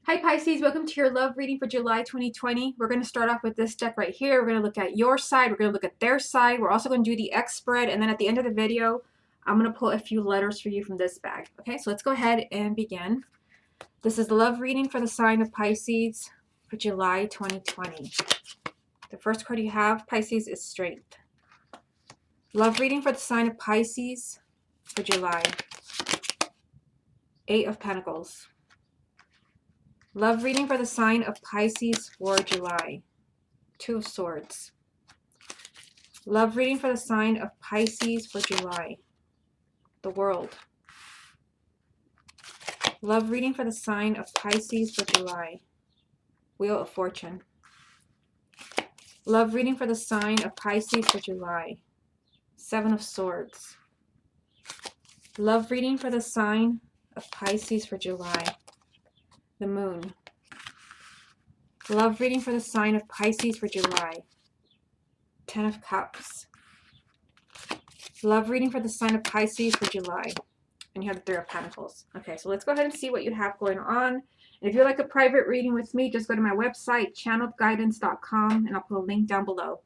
Hi Pisces, welcome to your love reading for July 2020. We're going to start off with this deck right here. We're going to look at your side. We're going to look at their side. We're also going to do the X spread. And then at the end of the video, I'm going to pull a few letters for you from this bag. Okay, so let's go ahead and begin. This is the love reading for the sign of Pisces for July 2020. The first card you have, Pisces, is Strength. Love reading for the sign of Pisces for July. 8 of Pentacles. Love reading for the sign of Pisces for July. 2 of Swords. Love reading for the sign of Pisces for July. The World. Love reading for the sign of Pisces for July. Wheel of Fortune. Love reading for the sign of Pisces for July. 7 of Swords. Love reading for the sign of Pisces for July. The Moon. Love reading for the sign of Pisces for July. 10 of Cups. Love reading for the sign of Pisces for July. And you have the 3 of Pentacles. Okay, so let's go ahead and see what you have going on. And if you'd like a private reading with me, just go to my website, channeledguidance.com, and I'll put a link down below.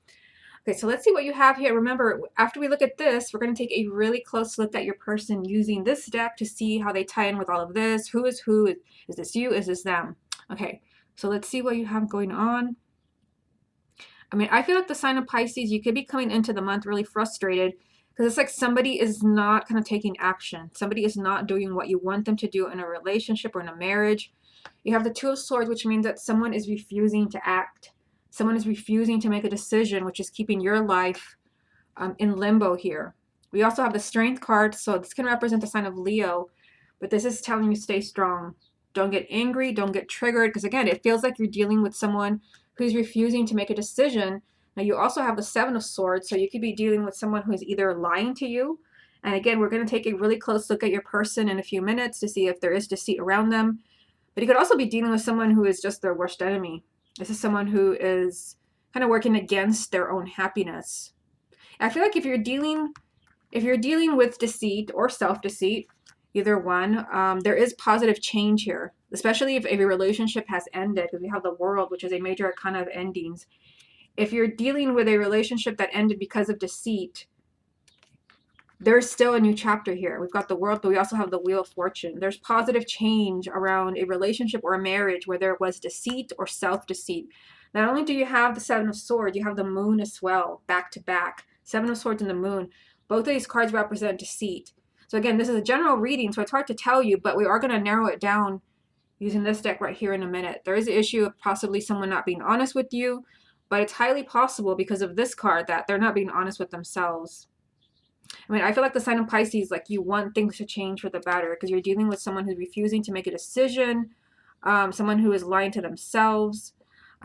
Okay, so let's see what you have here. Remember, after we look at this, we're going to take a really close look at your person using this deck to see how they tie in with all of this. Who is who? Is this you? Is this them? Okay, so let's see what you have going on. I mean, I feel like the sign of Pisces, you could be coming into the month really frustrated because it's like somebody is not kind of taking action. Somebody is not doing what you want them to do in a relationship or in a marriage. You have the 2 of Swords, which means that someone is refusing to act. Someone is refusing to make a decision, which is keeping your life in limbo here. We also have the Strength card, so this can represent the sign of Leo, but this is telling you stay strong. Don't get angry, don't get triggered, because again, it feels like you're dealing with someone who's refusing to make a decision. Now you also have the 7 of Swords, so you could be dealing with someone who's either lying to you, and again, we're going to take a really close look at your person in a few minutes to see if there is deceit around them. But you could also be dealing with someone who is just their worst enemy. This is someone who is kind of working against their own happiness. I feel like if you're dealing with deceit or self-deceit, either one, there is positive change here, especially if a relationship has ended, because we have the World, which is a major arcana of endings. If you're dealing with a relationship that ended because of deceit, there's still a new chapter here. We've got the World, but we also have the Wheel of Fortune. There's positive change around a relationship or a marriage where there was deceit or self-deceit. Not only do you have the 7 of Swords, you have the Moon as well, back to back. 7 of Swords and the Moon. Both of these cards represent deceit. So again, this is a general reading, so it's hard to tell you, but we are going to narrow it down using this deck right here in a minute. There is an issue of possibly someone not being honest with you, but it's highly possible because of this card that they're not being honest with themselves. I mean, I feel like the sign of Pisces, like you want things to change for the better because you're dealing with someone who's refusing to make a decision, someone who is lying to themselves.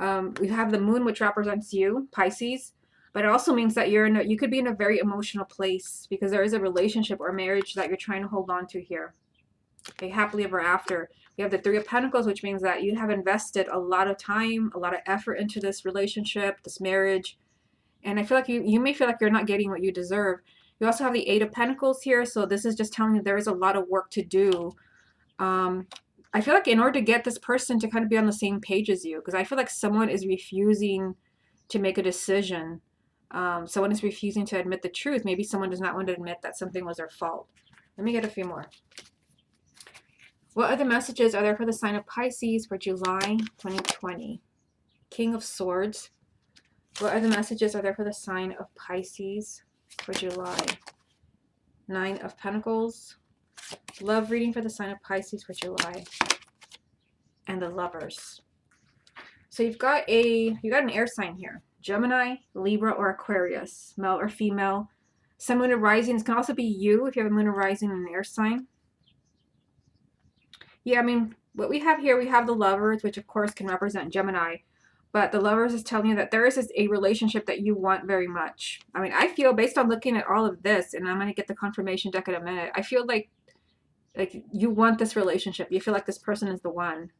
We have the Moon, which represents you, Pisces, but it also means that you could be in a very emotional place because there is a relationship or marriage that you're trying to hold on to here. Okay, happily ever after. We have the 3 of Pentacles, which means that you have invested a lot of time, a lot of effort into this relationship, this marriage, and I feel like you may feel like you're not getting what you deserve. You also have the 8 of Pentacles here, so this is just telling you there is a lot of work to do. I feel like in order to get this person to kind of be on the same page as you, because I feel like someone is refusing to make a decision. Someone is refusing to admit the truth. Maybe someone does not want to admit that something was their fault. Let me get a few more. What other messages are there for the sign of Pisces for July 2020? King of Swords. What other messages are there for the sign of Pisces for July? 9 of Pentacles. Love reading for the sign of Pisces for July. And the Lovers. So you've got an air sign here. Gemini, Libra, or Aquarius. Male or female. Sun, Moon, and Rising. This can also be you if you have a Moon or Rising in an air sign. Yeah, I mean, what we have here, we have the Lovers, which of course can represent Gemini. But the Lovers is telling you that there is a relationship that you want very much. I mean, I feel based on looking at all of this, and I'm going to get the confirmation deck in a minute, I feel like you want this relationship. You feel like this person is the one.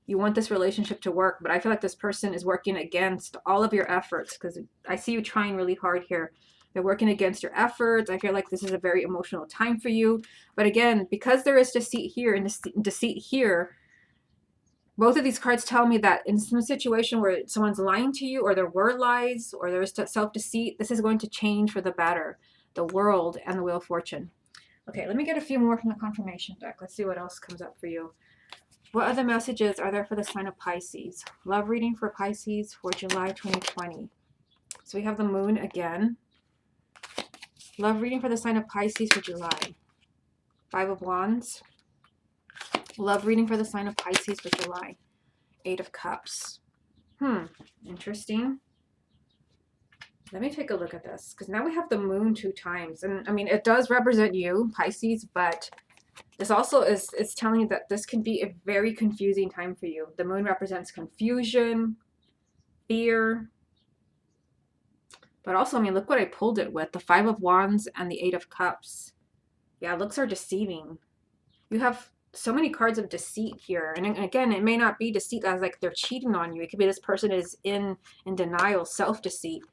You want this relationship to work, but I feel like this person is working against all of your efforts because I see you trying really hard here. They're working against your efforts. I feel like this is a very emotional time for you. But again, because there is deceit here and deceit here, both of these cards tell me that in some situation where someone's lying to you, or there were lies, or there's self-deceit, this is going to change for the better. The World and the Wheel of Fortune. Okay, let me get a few more from the confirmation deck. Let's see what else comes up for you. What other messages are there for the sign of Pisces? Love reading for Pisces for July 2020. So we have the Moon again. Love reading for the sign of Pisces for July. Five of Wands. Love reading for the sign of Pisces for July. Eight of Cups. Interesting. Let me take a look at this, because now we have the Moon 2 times. And I mean, it does represent you, Pisces, but this also is telling you that this can be a very confusing time for you. The Moon represents confusion, fear. But also, I mean, look what I pulled it with. The Five of Wands and the Eight of Cups. Yeah, looks are deceiving. You have so many cards of deceit here. And again, it may not be deceit as like they're cheating on you. It could be this person is in denial, self-deceit.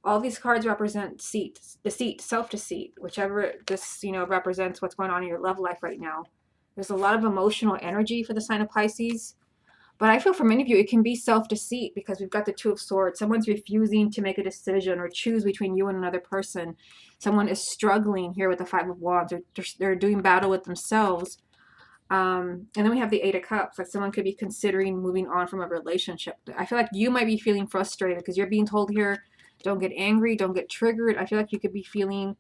All these cards represent deceit, self-deceit, whichever this, represents what's going on in your love life right now. There's a lot of emotional energy for the sign of Pisces. But I feel for many of you, it can be self-deceit because we've got the Two of Swords. Someone's refusing to make a decision or choose between you and another person. Someone is struggling here with the Five of Wands. They're doing battle with themselves. And then we have the Eight of Cups. Like someone could be considering moving on from a relationship. I feel like you might be feeling frustrated because you're being told here, don't get angry, don't get triggered. I feel like you could be feeling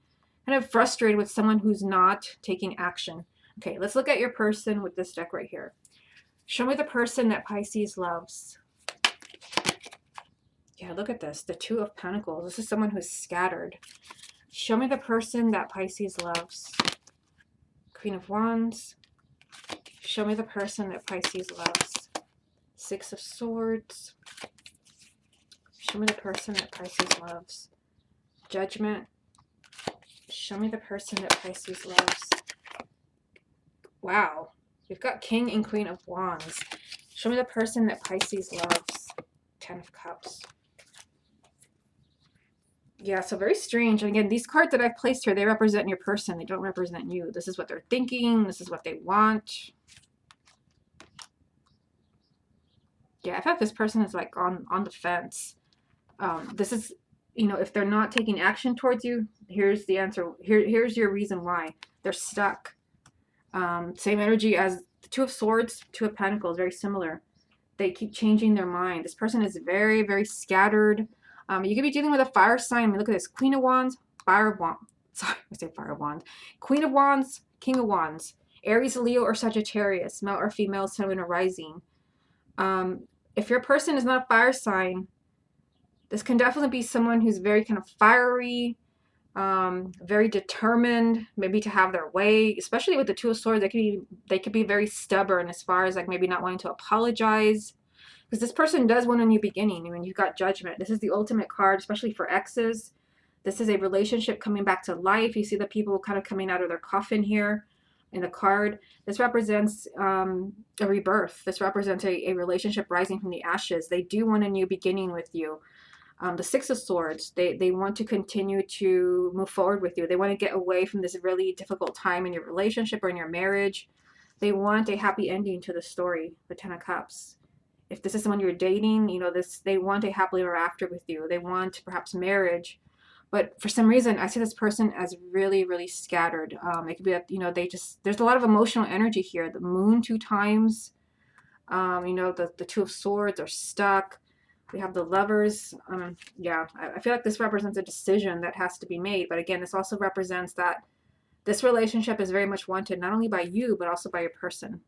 kind of frustrated with someone who's not taking action. Okay, let's look at your person with this deck right here. Show me the person that Pisces loves. Yeah, look at this. The Two of Pentacles. This is someone who's scattered. Show me the person that Pisces loves. Queen of Wands. Show me the person that Pisces loves. Six of Swords. Show me the person that Pisces loves. Judgment. Show me the person that Pisces loves. Wow. We've got King and Queen of Wands. Show me the person that Pisces loves. Ten of Cups. Yeah, so very strange. And again, these cards that I've placed here, they represent your person. They don't represent you. This is what they're thinking. This is what they want. Yeah, I feel like this person is like on the fence. This is, if they're not taking action towards you, here's the answer. Here's your reason why. They're stuck. Same energy as the Two of Swords, Two of Pentacles, very similar. They keep changing their mind. This person is very, very scattered. You could be dealing with a fire sign. I mean, look at this. Queen of Wands, Fire of Wands. Sorry, I say Fire of Wands. Queen of Wands, King of Wands. Aries, Leo, or Sagittarius. Male or female, Sun, and rising. If your person is not a fire sign, this can definitely be someone who's very kind of fiery, very determined, maybe to have their way, especially with the Two of Swords. They could be very stubborn as far as like maybe not wanting to apologize, because this person does want a new beginning. I mean, you've got Judgment. This is the ultimate card, especially for exes. This is a relationship coming back to life. You see the people kind of coming out of their coffin here in the card. This represents a rebirth. This represents a relationship rising from the ashes. They do want a new beginning with you. The Six of Swords, they want to continue to move forward with you. They want to get away from this really difficult time in your relationship or in your marriage. They want a happy ending to the story, the Ten of Cups. If this is someone you're dating, they want a happily ever after with you. They want perhaps marriage. But for some reason, I see this person as really, really scattered. It could be that, there's a lot of emotional energy here. The Moon 2 times, the Two of Swords are stuck. We have the Lovers. Yeah, I feel like this represents a decision that has to be made. But again, this also represents that this relationship is very much wanted, not only by you, but also by your person.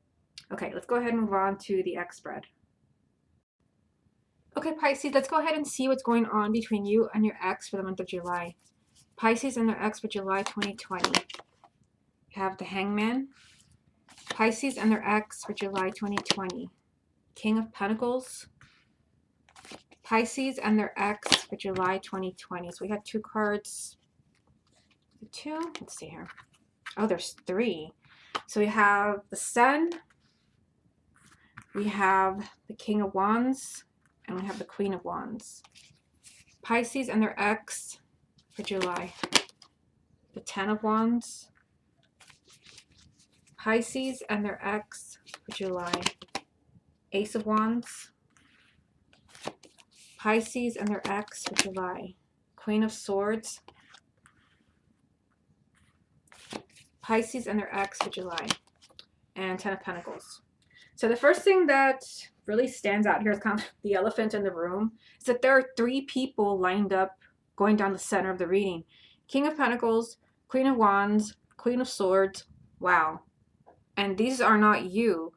Okay, let's go ahead and move on to the X spread. Okay, Pisces, let's go ahead and see what's going on between you and your ex for the month of July. Pisces and their ex for July 2020. We have the Hangman. Pisces and their ex for July 2020. King of Pentacles. Pisces and their ex for July 2020. So we have two cards. Two? Let's see here. Oh, there's three. So we have the Sun. We have the King of Wands. And we have the Queen of Wands. Pisces and their ex for July. The Ten of Wands. Pisces and their ex for July. Ace of Wands, Pisces and their ex for July, Queen of Swords, Pisces and their ex for July, and Ten of Pentacles. So the first thing that really stands out here is kind of the elephant in the room, is that there are 3 people lined up going down the center of the reading. King of Pentacles, Queen of Wands, Queen of Swords. Wow. And these are not you.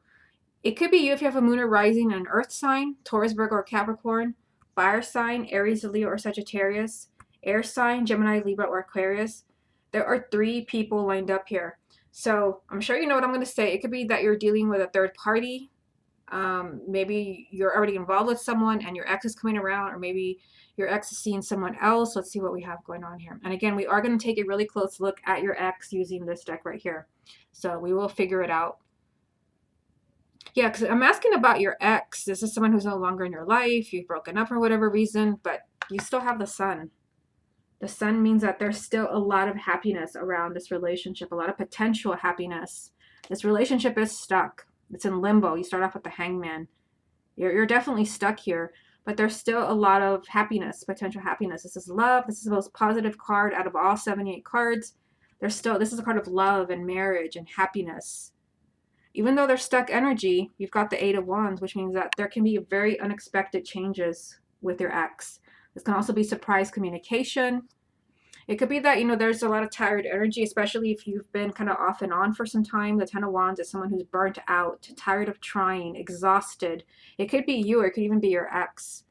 It could be you if you have a moon or rising and an earth sign, Taurus, Virgo, or Capricorn, fire sign, Aries, Leo, or Sagittarius, air sign, Gemini, Libra, or Aquarius. There are 3 people lined up here. So I'm sure you know what I'm going to say. It could be that you're dealing with a third party. Maybe you're already involved with someone and your ex is coming around, or maybe your ex is seeing someone else. Let's see what we have going on here. And again, we are going to take a really close look at your ex using this deck right here. So we will figure it out. Yeah, because I'm asking about your ex. This is someone who's no longer in your life. You've broken up for whatever reason, but you still have the sun. The sun means that there's still a lot of happiness around this relationship, a lot of potential happiness. This relationship is stuck. It's in limbo. You start off with the Hangman. You're definitely stuck here, but there's still a lot of happiness, potential happiness. This is love. This is the most positive card out of all 78 cards. This is a card of love and marriage and happiness. Even though they're stuck energy, you've got the 8 of Wands, which means that there can be very unexpected changes with your ex. This can also be surprise communication. It could be that, there's a lot of tired energy, especially if you've been kind of off and on for some time. The 10 of Wands is someone who's burnt out, tired of trying, exhausted. It could be you, or it could even be your ex.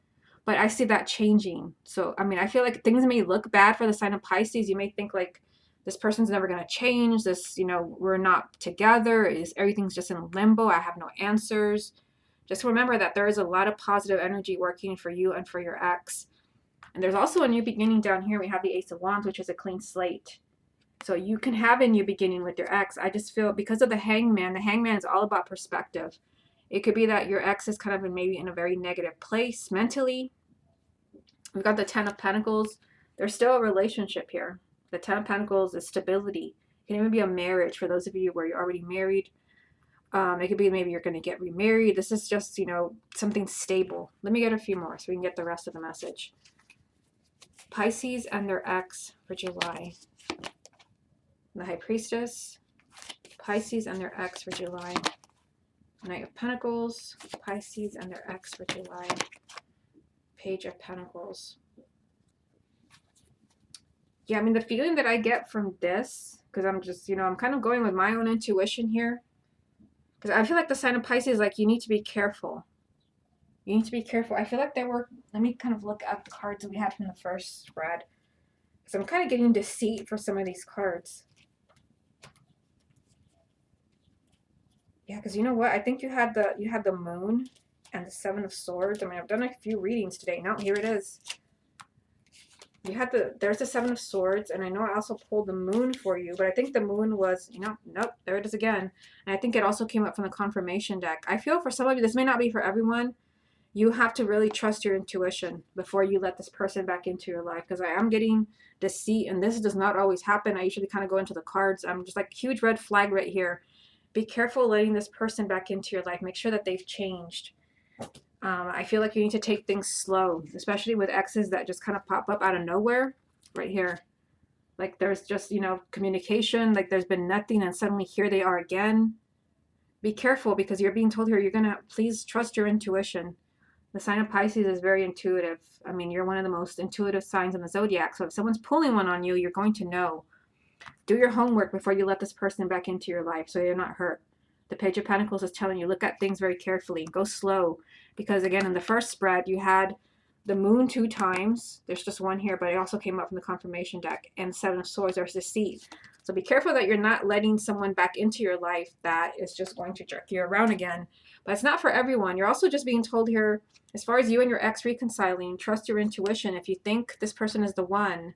But I see that changing. So, I feel like things may look bad for the sign of Pisces. You may think like, this person's never going to change. We're not together. Everything's just in limbo. I have no answers. Just remember that there is a lot of positive energy working for you and for your ex. And there's also a new beginning down here. We have the Ace of Wands, which is a clean slate. So you can have a new beginning with your ex. I just feel because of the Hangman is all about perspective. It could be that your ex is kind of maybe in a very negative place mentally. We've got the 10 of Pentacles. There's still a relationship here. The 10 of Pentacles is stability. It can even be a marriage for those of you where you're already married. It could be maybe you're going to get remarried. This is just, something stable. Let me get a few more so we can get the rest of the message. Pisces and their ex for July. The High Priestess. Pisces and their ex for July. Knight of Pentacles. Pisces and their ex for July. Page of Pentacles. Yeah, the feeling that I get from this, because I'm just, I'm kind of going with my own intuition here. Because I feel like the sign of Pisces, like, you need to be careful. You need to be careful. I feel like let me kind of look at the cards that we had from the first spread. Because I'm kind of getting deceit for some of these cards. Yeah, because you know what? I think you had the Moon and the 7 of Swords. I've done a few readings today. Now, here it is. There's the 7 of Swords, and I know I also pulled the Moon for you, but I think the Moon was, nope, there it is again. And I think it also came up from the confirmation deck. I feel for some of you, this may not be for everyone. You have to really trust your intuition before you let this person back into your life, because I am getting deceit, and this does not always happen. I usually kind of go into the cards. I'm just like, huge red flag right here. Be careful letting this person back into your life. Make sure that they've changed. I feel like you need to take things slow, especially with exes that just kind of pop up out of nowhere right here. Like there's just, communication, like there's been nothing and suddenly here they are again. Be careful because you're being told here, please trust your intuition. The sign of Pisces is very intuitive. You're one of the most intuitive signs in the zodiac. So if someone's pulling one on you, you're going to know. Do your homework before you let this person back into your life so you're not hurt. The Page of Pentacles is telling you, look at things very carefully. Go slow. Because again, in the first spread, you had the Moon 2 times. There's just one here, but it also came up from the confirmation deck. And 7 of Swords, there's deceit. So be careful that you're not letting someone back into your life that is just going to jerk you around again. But it's not for everyone. You're also just being told here, as far as you and your ex reconciling, trust your intuition. If you think this person is the one,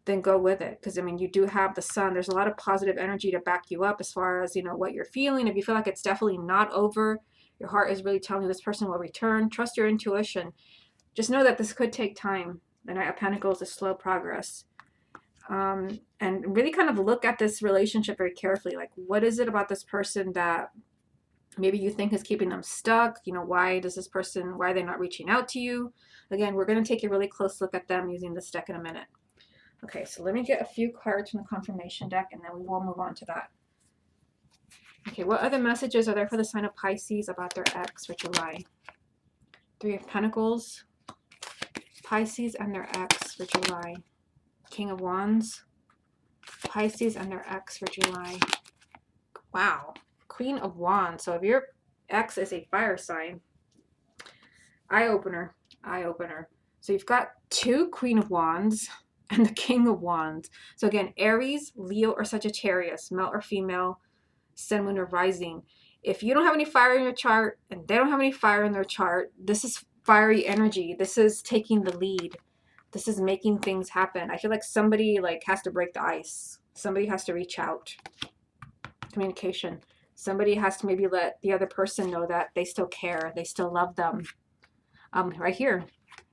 then go with it. Because, you do have the Sun. There's a lot of positive energy to back you up as far as, what you're feeling. If you feel like it's definitely not over, your heart is really telling you this person will return. Trust your intuition. Just know that this could take time. The Knight of Pentacles is slow progress. And really kind of look at this relationship very carefully. Like, what is it about this person that maybe you think is keeping them stuck. You know, why does this person, why are they not reaching out to you? Again, we're going to take a really close look at them using this deck in a minute. Okay, so let me get a few cards from the confirmation deck, and then we will move on to that. Okay, what other messages are there for the sign of Pisces about their ex for July? Three of Pentacles, Pisces and their ex for July. King of Wands, Pisces and their ex for July. Wow, Queen of Wands. So if your ex is a fire sign, eye opener, eye opener. So you've got two Queen of Wands and the King of Wands. So again, Aries, Leo, or Sagittarius, male or female, Sun, Moon, or Rising. If you don't have any fire in your chart and they don't have any fire in their chart, this is fiery energy. This is taking the lead. This is making things happen. I feel like somebody has to break the ice. Somebody has to reach out. Communication. Somebody has to maybe let the other person know that they still care. They still love them. Right here,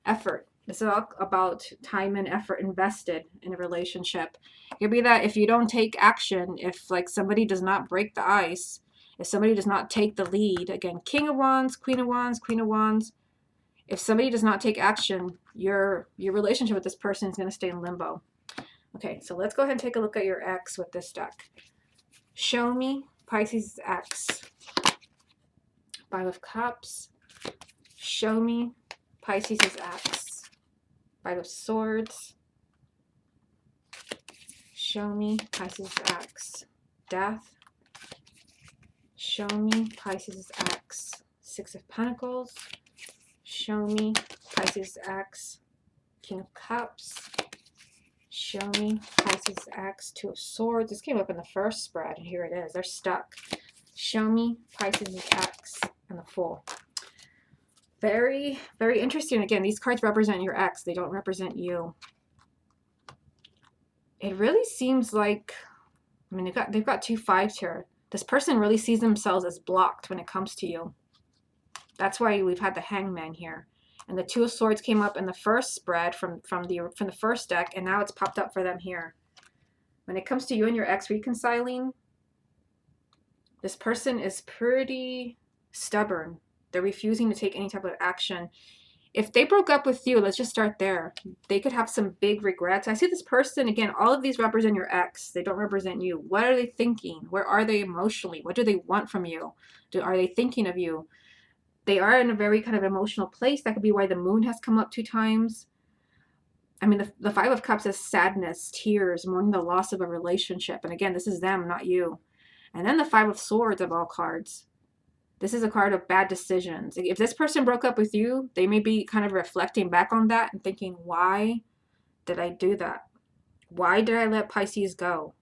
effort. This is all about time and effort invested in a relationship. It could be that if you don't take action, if somebody does not break the ice, if somebody does not take the lead, again, King of Wands, Queen of Wands, Queen of Wands, if somebody does not take action, your relationship with this person is going to stay in limbo. Okay, so let's go ahead and take a look at your ex with this deck. Show me Pisces' ex. Five of Cups. Show me Pisces' ex. Five of Swords. Show me Pisces' ex. Death. Show me Pisces' ex. Six of Pentacles. Show me Pisces' ex. King of Cups. Show me Pisces' ex. Two of Swords. This came up in the first spread, and here it is. They're stuck. Show me Pisces' ex. And the Fool. Very, very interesting. Again, these cards represent your ex. They don't represent you. It really seems like, I mean, they've got two fives here. This person really sees themselves as blocked when it comes to you. That's why we've had the Hangman here. And the Two of Swords came up in the first spread from the first deck, and now it's popped up for them here. When it comes to you and your ex reconciling, this person is pretty stubborn. They're refusing to take any type of action. If they broke up with you, let's just start there. They could have some big regrets. I see this person, again, all of these represent your ex. They don't represent you. What are they thinking? Where are they emotionally? What do they want from you? Are they thinking of you? They are in a very kind of emotional place. That could be why the moon has come up 2 times. I mean, the Five of Cups is sadness, tears, mourning the loss of a relationship. And again, this is them, not you. And then the Five of Swords of all cards. This is a card of bad decisions. If this person broke up with you, they may be kind of reflecting back on that and thinking, why did I do that? Why did I let Pisces go?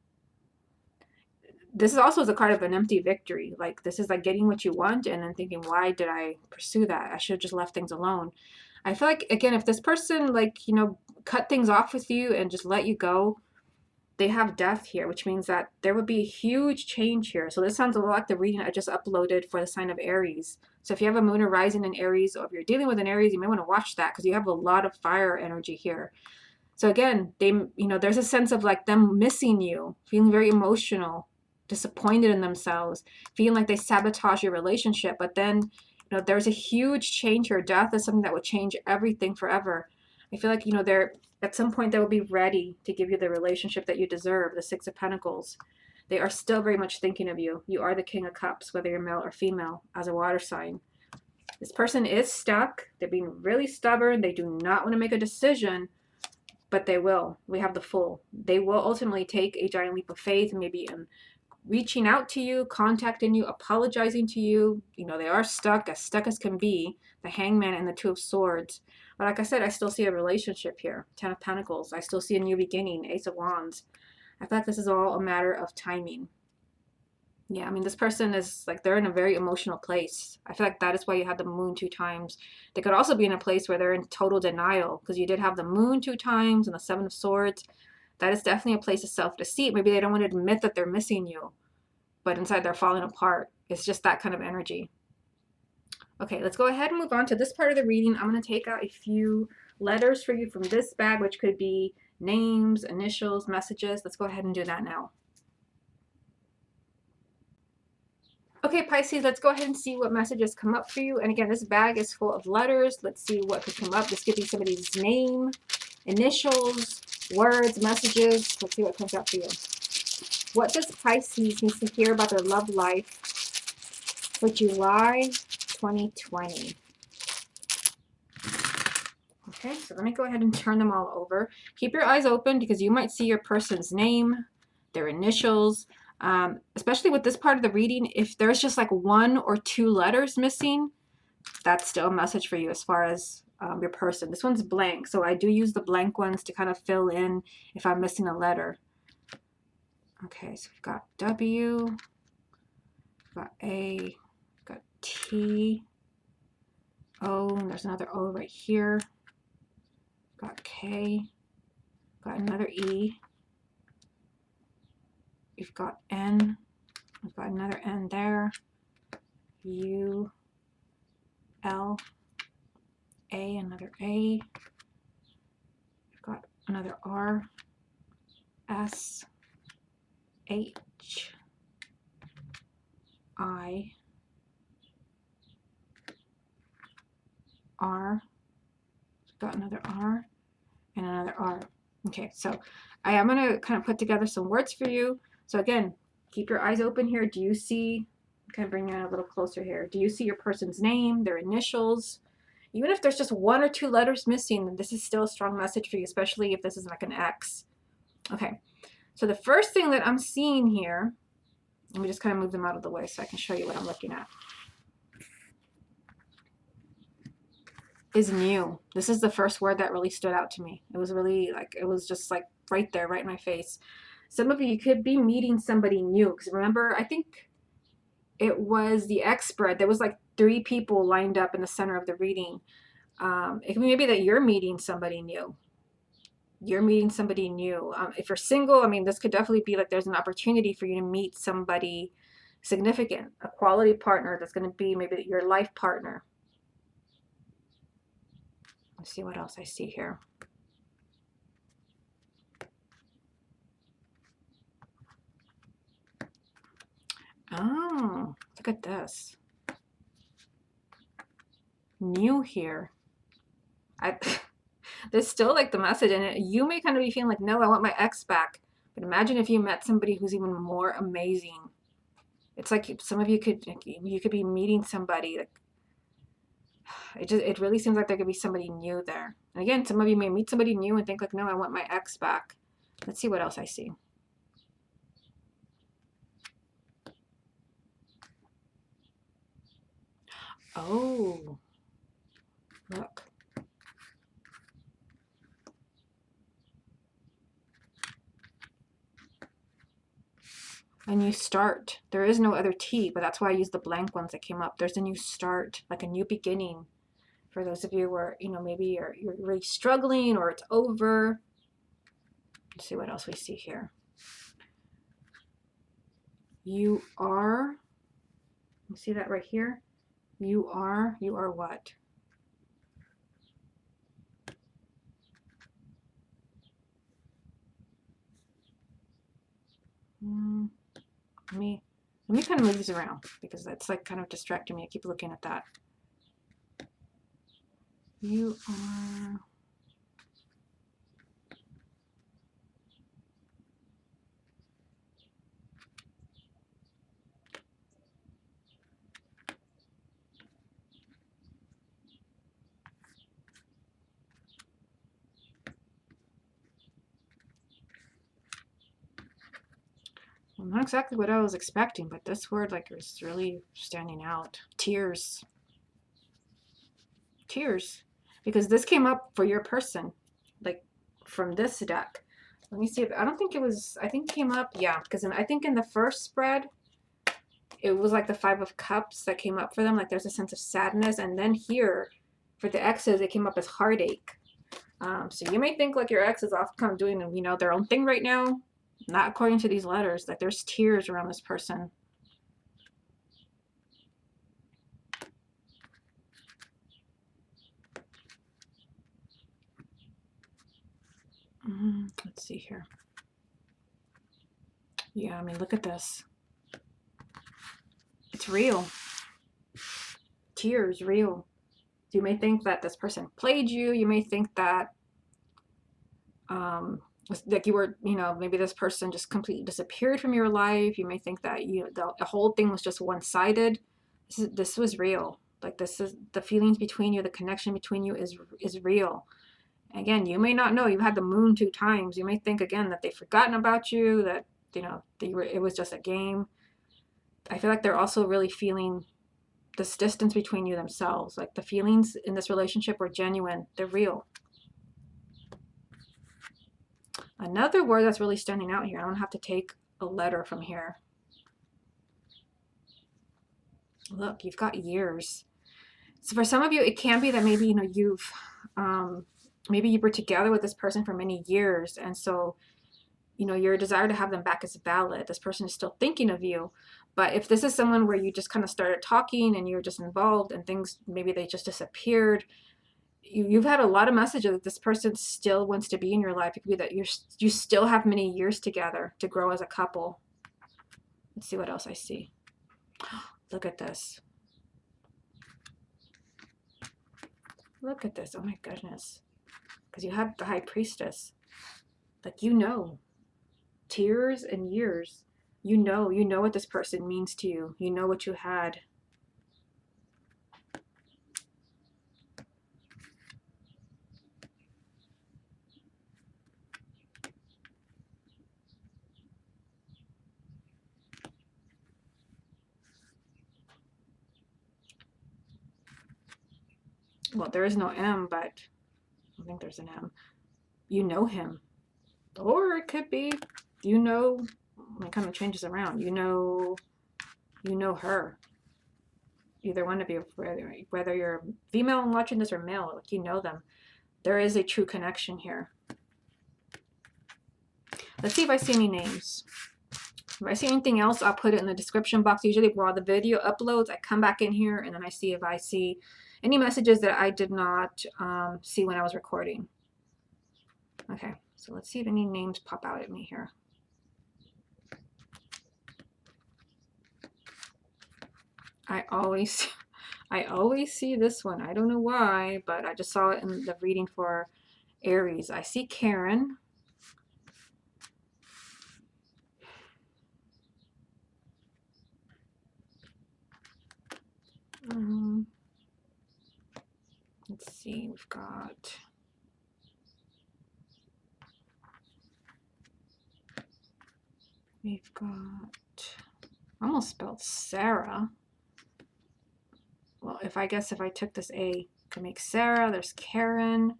This is also a card of an empty victory. This is getting what you want and then thinking, why did I pursue that? I should have just left things alone. I feel like, again, if this person, cut things off with you and just let you go, they have death here, which means that there would be a huge change here. So this sounds a lot like the reading I just uploaded for the sign of Aries. So if you have a moon or rising in Aries, or if you're dealing with an Aries, you may want to watch that because you have a lot of fire energy here. So again, there's a sense of them missing you, feeling very emotional, disappointed in themselves, feeling like they sabotage your relationship. But then, there's a huge change here. Death is something that would change everything forever. I feel like, they're at some point they will be ready to give you the relationship that you deserve, the Six of Pentacles. They are still very much thinking of you. You are the King of Cups, whether you're male or female, as a water sign. This person is stuck. They're being really stubborn. They do not want to make a decision, but they will. We have the Fool. They will ultimately take a giant leap of faith, maybe in reaching out to you, contacting you, apologizing to you. They are stuck as can be, the Hangman and the Two of Swords. But like I said, I still see a relationship here. 10 of Pentacles. I still see a new beginning. Ace of Wands. I feel like this is all a matter of timing. Yeah, I mean, this person is they're in a very emotional place. I feel like that is why you had the moon 2 times. They could also be in a place where they're in total denial because you did have the moon 2 times and the Seven of Swords. That is definitely a place of self-deceit. Maybe they don't want to admit that they're missing you, but inside they're falling apart. It's just that kind of energy. Okay, let's go ahead and move on to this part of the reading. I'm going to take out a few letters for you from this bag, which could be names, initials, messages. Let's go ahead and do that now. Okay, Pisces, let's go ahead and see what messages come up for you. And again, this bag is full of letters. Let's see what could come up. This could be somebody's name, initials, words, messages. Let's see what comes up for you. What does Pisces need to hear about their love life for July 2020? Okay, so let me go ahead and turn them all over. Keep your eyes open because you might see your person's name, their initials. Especially with this part of the reading, if there's just like 1 or 2 letters missing, that's still a message for you as far as your person. This one's blank, so I do use the blank ones to kind of fill in if I'm missing a letter. Okay, so we've got W, we've got A, we've got T, O, and there's another O right here. Got K, got another E. We've got N, we've got another N there. U, L, A, another A. We've got another R, S, H, I, R. We've got another R and another R. Okay, so I am going to kind of put together some words for you. So again, keep your eyes open here. Do you see, kind of bring you in a little closer here. Do you see your person's name, their initials? Even if there's just 1 or 2 letters missing, then this is still a strong message for you, especially if this is like an X. Okay, so the first thing that I'm seeing here, let me just kind of move them out of the way so I can show you what I'm looking at, is new. This is the first word that really stood out to me. It was really like, it was just like right there, right in my face. Some of you could be meeting somebody new, because remember, I think it was the X spread. There was like 3 people lined up in the center of the reading. It could be maybe that you're meeting somebody new. You're meeting somebody new. If you're single, I mean, this could definitely be like there's an opportunity for you to meet somebody significant, a quality partner that's going to be maybe your life partner. Let's see what else I see here. Oh, look at this. New here. There's still like the message in it. You may kind of be feeling like, no, I want my ex back. But imagine if you met somebody who's even more amazing. It's like some of you could be meeting somebody. Like, it really seems like there could be somebody new there. And again, some of you may meet somebody new and think like, no, I want my ex back. Let's see what else I see. Oh, look. A new start. There is no other T, but that's why I used the blank ones that came up. There's a new start, like a new beginning. For those of you where, maybe you're really struggling or it's over. Let's see what else we see here. You are, you see that right here? You are what? Let me kind of move these around because that's like kind of distracting me. I keep looking at that. You are. Well, not exactly what I was expecting, but this word like is really standing out. Tears. Tears. Because this came up for your person, like from this deck. Let me see if I don't think it was. I think it came up, yeah, because I think in the first spread, it was like the 5 of Cups that came up for them. Like there's a sense of sadness, and then here, for the exes, it came up as heartache. So you may think like your ex is off kind of doing, their own thing right now. Not according to these letters. Like there's tears around this person. Let's see here. Yeah, I mean, look at this. It's real. Tears, real. You may think that this person played you. You may think that like you were, you know, maybe this person just completely disappeared from your life. You may think that the whole thing was just one-sided. This was real. Like, this is the feelings between you, the connection between you is real. Again, you may not know. You've had the moon 2 times. You may think again that they've forgotten about you, that, you know, it was just a game. I feel like they're also really feeling this distance between you themselves. Like, the feelings in this relationship were genuine. They're real. Another word that's really standing out here, I don't have to take a letter from here. Look, you've got years. So for some of you, it can be that maybe, you know, maybe you were together with this person for many years. And so, you know, your desire to have them back is valid. This person is still thinking of you. But if this is someone where you just kind of started talking and you're just involved and things, maybe they just disappeared, you've had a lot of messages that this person still wants to be in your life. It could be that you still have many years together to grow as a couple. Let's see what else I see. Look at this. Look at this. Oh my goodness. Because you have the High Priestess. Like, you know. Tears and years. You know what this person means to you. You know what you had. Well, there is no M, but I think there's an M. You know him. Or it could be, you know, it kind of changes around. You know her. Either one of you, whether you're female and watching this or male, like, you know them. There is a true connection here. Let's see if I see any names. If I see anything else, I'll put it in the description box. Usually while the video uploads, I come back in here and then I see if I see any messages that I did not see when I was recording. Okay, so let's see if any names pop out at me here. I always see this one. I don't know why, but I just saw it in the reading for Aries. I see Karen. Let's see, we've got almost spelled Sarah. Well, if I took this A, could make Sarah. There's Karen.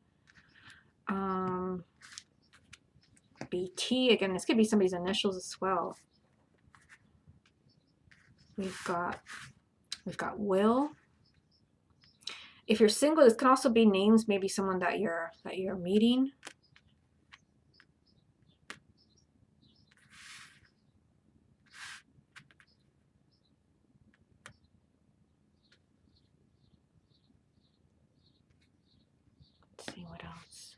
BT, again, this could be somebody's initials as well. We've got Will. If you're single, this can also be names, maybe someone that you're meeting. Let's see what else.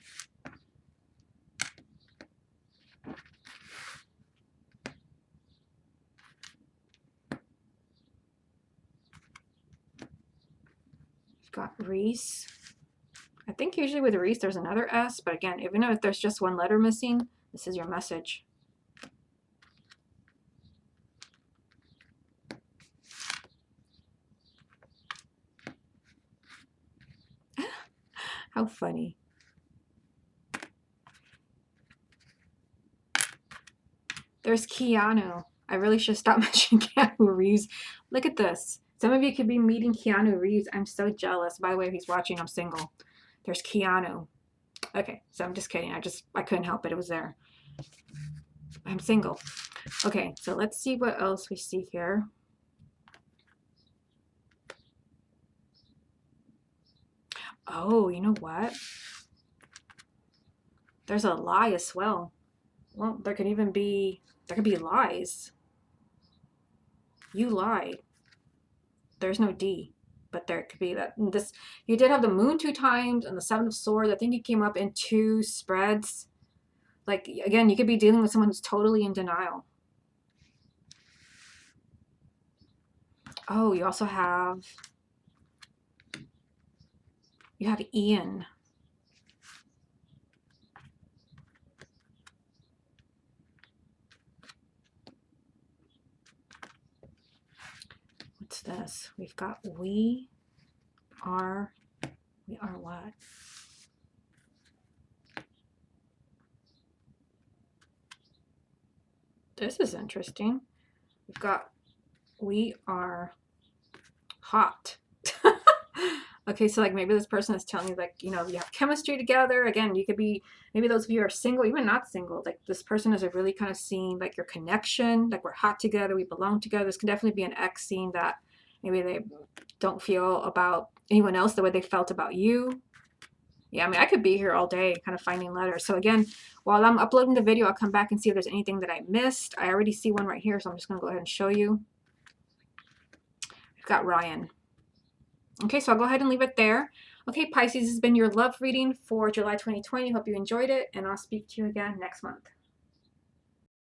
We've got Reese. I think usually with Reese there's another S, but again, even if there's just one letter missing, this is your message. How funny. There's Keanu. I really should stop mentioning Keanu Reeves. Look at this. Some of you could be meeting Keanu Reeves. I'm so jealous. By the way, if he's watching, I'm single. There's Keanu. Okay, so I'm just kidding. I couldn't help it. It was there. I'm single. Okay, so let's see what else we see here. Oh, you know what? There's a lie as well. Well, there could be lies. You lied. There's no D, but there could be that. This, you did have the moon 2 times and the 7 of swords. I think it came up in 2 spreads. Like, again, you could be dealing with someone who's totally in denial. Oh, you also have Ian. What's this? We've got we are what? This is interesting. We've got we are hot. Okay, so like maybe this person is telling you like, you know, you have chemistry together. Again, you could be, maybe those of you are single, even not single. Like this person is really kind of seeing like your connection, like we're hot together, we belong together. This can definitely be an ex seeing that maybe they don't feel about anyone else the way they felt about you. Yeah, I mean, I could be here all day kind of finding letters. So again, while I'm uploading the video, I'll come back and see if there's anything that I missed. I already see one right here, so I'm just going to go ahead and show you. We've got Ryan. Okay, so I'll go ahead and leave it there. Okay, Pisces, has been your love reading for July 2020. Hope you enjoyed it, and I'll speak to you again next month.